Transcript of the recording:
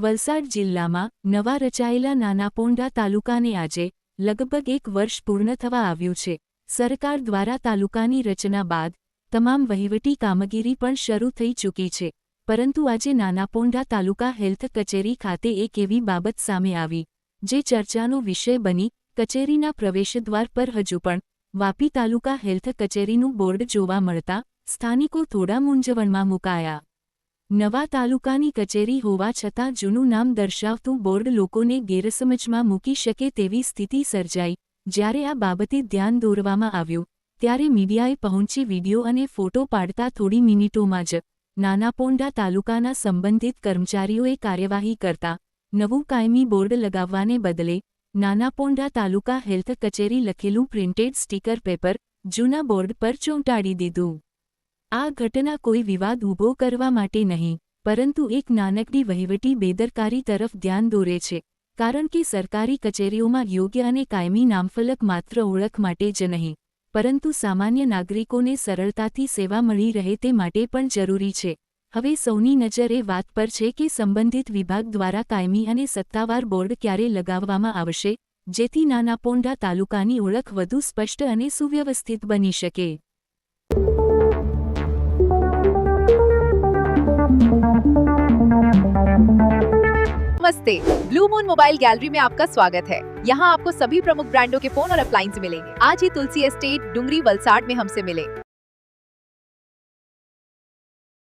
વલસાડ જિલ્લામાં નવા રચાયેલા નાના પોંઢા તાલુકાને આજે લગભગ 1 વર્ષ પૂર્ણ થવા આવ્યું છે. સરકાર દ્વારા તાલુકાની રચના બાદ તમામ વહીવટી કામગીરી પણ શરૂ થઈ ચૂકી છે. પરંતુ આજે નાના પોંઢા તાલુકા હેલ્થ કચેરી ખાતે એક એવી બાબત સામે આવી જે ચર્ચાનો વિષય બની. કચેરીના પ્રવેશદ્વાર પર હજુ પણ વાપી તાલુકા હેલ્થ કચેરીનું બોર્ડ જોવા મળતા સ્થાનિકો થોડા મૂંઝવણમાં મુકાયા. નવા તાલુકાની કચેરી હોવા છતાં જૂનું નામ દર્શાવતું બોર્ડ લોકોને ગેરસમજમાં મૂકી શકે તેવી સ્થિતિ સર્જાઈ. જ્યારે આ બાબતે ધ્યાન દોરવામાં આવ્યું ત્યારે મીડિયાએ પહોંચી વિડીયો અને ફોટો પાડતા થોડી મિનિટોમાં જ નાના પોંઢા તાલુકાના સંબંધિત કર્મચારીઓએ કાર્યવાહી કરતા નવું કાયમી બોર્ડ લગાવવાને બદલે નાના પોંઢા તાલુકા હેલ્થ કચેરી લખેલું પ્રિન્ટેડ સ્ટીકર પેપર જૂના બોર્ડ પર ચોંટાડી દીધું. આ ઘટના કોઈ વિવાદ ઊભો કરવા માટે નહીં, પરંતુ એક નાનકડી વહીવટી બેદરકારી તરફ ધ્યાન દોરે છે. કારણ કે સરકારી કચેરીઓમાં યોગ્ય અને કાયમી નામફલક માત્ર ઓળખ માટે જ નહીં, પરંતુ સામાન્ય નાગરિકોને સરળતાથી સેવા મળી રહે તે માટે પણ જરૂરી છે. હવે સૌની નજર એ વાત પર છે કે સંબંધિત વિભાગ દ્વારા કાયમી અને સત્તાવાર બોર્ડ ક્યારે લગાવવામાં આવશે, જેથી નાના પોંઢા તાલુકાની ઓળખ વધુ સ્પષ્ટ અને સુવ્યવસ્થિત બની શકે. नमस्ते, ब्लू मून मोबाइल गैलरी में आपका स्वागत है। यहाँ आपको सभी प्रमुख ब्रांडों के फोन और अप्लायंस मिलेंगे। आज ही तुलसी एस्टेट डुंगरी वलसाड में हमसे मिले।